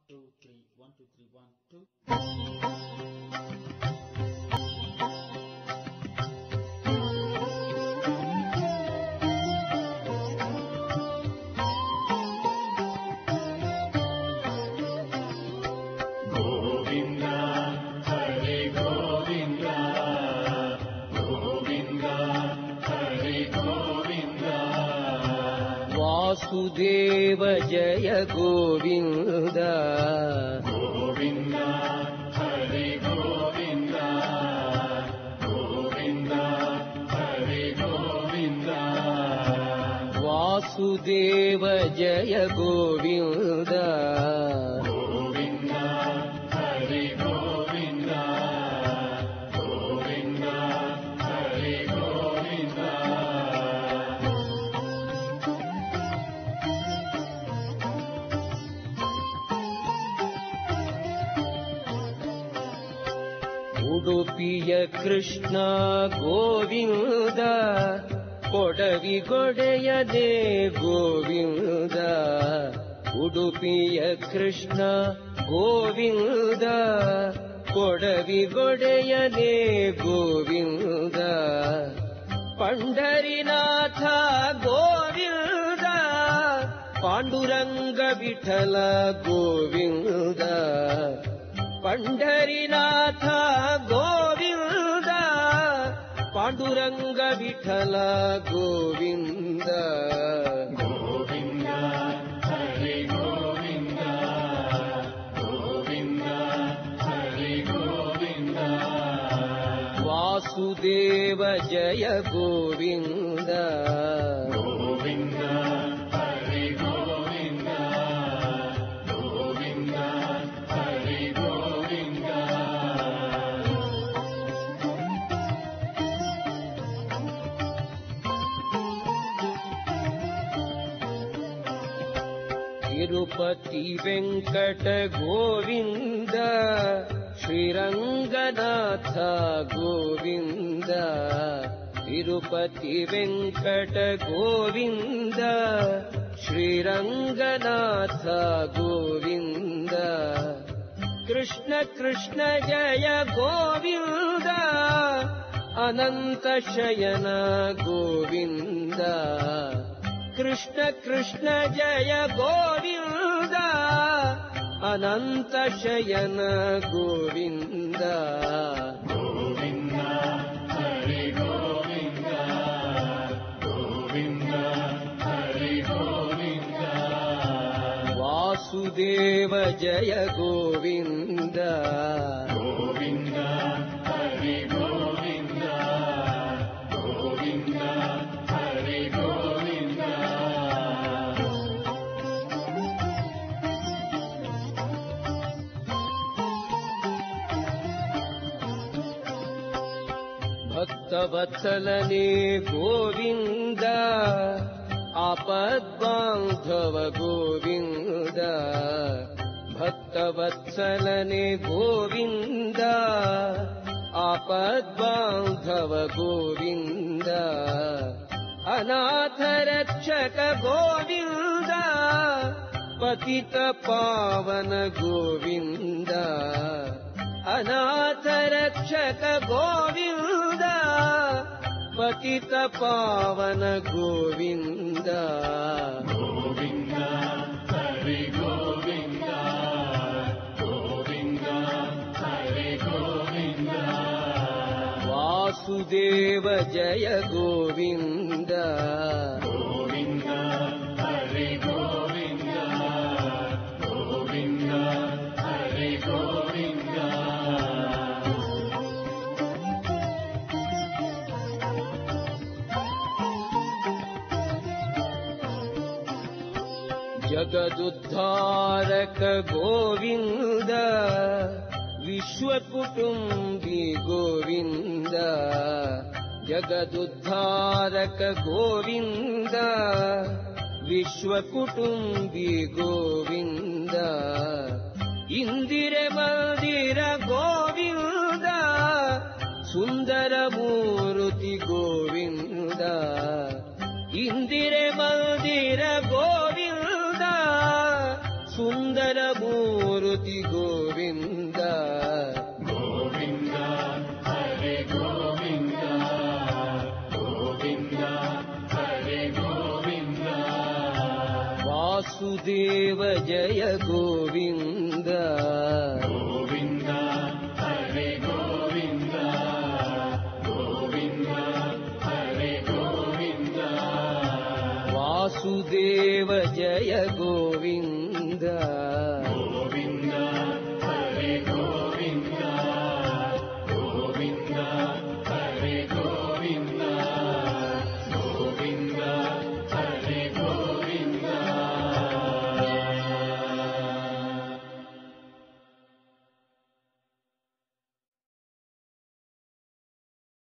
2, 3, 1, 2, 3, 1, 2. वासुदेव जय गोविंद गोविंद हरि गोविंद गोविंद हरि गोविंद वासुदेव जय गोविंद गोविंद हरि गोविंद गोविंद हरि गोविंद ಉಡುಪಿಯ ಕೃಷ್ಣ ಗೋವಿಂದ ಕೊಡವಿಗೊಡೆಯದೆ ಗೋವಿಂದ ಉಡುಪಿಯ ಕೃಷ್ಣ ಗೋವಿಂದ ಕೊಡವಿಗೊಡೆಯದೆ ಗೋವಿಂದ ಪಂಢರಿನಾಥ ಗೋವಿಂದ ಪಾಂಡುರಂಗ ವಿಠಲ ಗೋವಿಂದ ಪಂಢರಿನಾಥ ಗೋವಿಂದ ಪಾಂಡುರಂಗ ವಿಠಲ ಗೋವಿಂದ ಗೋವಿಂದ ಹರಿ ಗೋವಿಂದ ಗೋವಿಂದ ಹರಿ ಗೋವಿಂದ ವಾಸುದೇವ ಜಯ ಗೋವಿಂದ ಗೋವಿಂದ ಹರಿ ಗೋವಿಂದ ಗೋವಿಂದ ಹರಿ ಗೋವಿಂದ ತಿರುಪತಿ ವೆಂಕಟ ಗೋವಿಂದ ಶ್ರೀರಂಗನಾಥ ಗೋವಿಂದ ತಿರುಪತಿ ವೆಂಕಟ ಗೋವಿಂದ ಶ್ರೀರಂಗನಾಥ ಗೋವಿಂದ ಕೃಷ್ಣ ಕೃಷ್ಣ ಜಯ ಗೋವಿಂದ ಅನಂತ ಶಯನ ಗೋವಿಂದ ಕೃಷ್ಣ ಕೃಷ್ಣ ಜಯ ಗೋವಿಂದ ಅನಂತ ಶಯನ ಗೋವಿಂದ ಗೋವಿಂದ ಹರಿ ಗೋವಿಂದ ಗೋವಿಂದ ಹರಿ ಗೋವಿಂದ ವಾಸುದೇವ ಜಯ ಗೋವಿಂದ ಗೋವಿಂದ ಹರಿ ಗೋವಿಂದ ಗೋವಿಂದ ಹರಿ ಗೋವಿಂದ ಭಕ್ತವತ್ಸಲನೇ ಗೋವಿಂದ ಆಪದ್ಬಾಂಧವ ಗೋವಿಂದ ಭಕ್ತವತ್ಸಲನೇ ಗೋವಿಂದ ಆಪದ್ಬಾಂಧವ ಗೋವಿಂದ ಅನಾಥ ರಕ್ಷಕ ಗೋವಿಂದ ಪತಿತ ಪಾವನ ಗೋವಿಂದ ಅನಾಥ ರಕ್ಷಕ ಗೋವಿಂದ ಪತಿತ ಪಾವನ ಗೋವಿಂದ ಗೋವಿಂದ ಹರಿ ಗೋವಿಂದ ಗೋವಿಂದ ಹರಿ ಗೋವಿಂದ ವಾಸುದೇವ ಜಯ ಗೋವಿಂದ ಗೋವಿಂದ ಹರಿ ಗೋವಿಂದ ಗೋವಿಂದ ಹರಿ ಗೋವಿಂದ ಜಗದುದ್ಧಾರಕ ಗೋವಿಂದ ವಿಶ್ವಕುಟುಂಬಿ ಗೋವಿಂದ ಜಗದುದ್ಧಾರಕ ಗೋವಿಂದ ವಿಶ್ವಕುಟುಂಬಿ ಗೋವಿಂದ ಇಂದಿರೆ ಮಂದಿರ ಗೋವಿಂದ ಸುಂದರ ಮೂರ್ತಿ ಗೋವಿಂದ ಇಂದಿರೆ ಮಂದಿರ ಗೋವಿಂದ ಸುಂದರ ಸುಂದರಮೂರ್ತಿ ಗೋವಿಂದ ಗೋವಿಂದ ಹರೇ ಗೋವಿಂದ ಗೋವಿಂದ ಹರೇ ಗೋವಿಂದ ವಾಸುದೇವ ಜಯ ಗೋವಿಂದ ಗೋವಿಂದ ಹರೇ ಗೋವಿಂದ ಗೋವಿಂದ ಹರೇ ಗೋವಿಂದ ವಾಸುದೇವ ಜಯ ಗೋವಿಂದ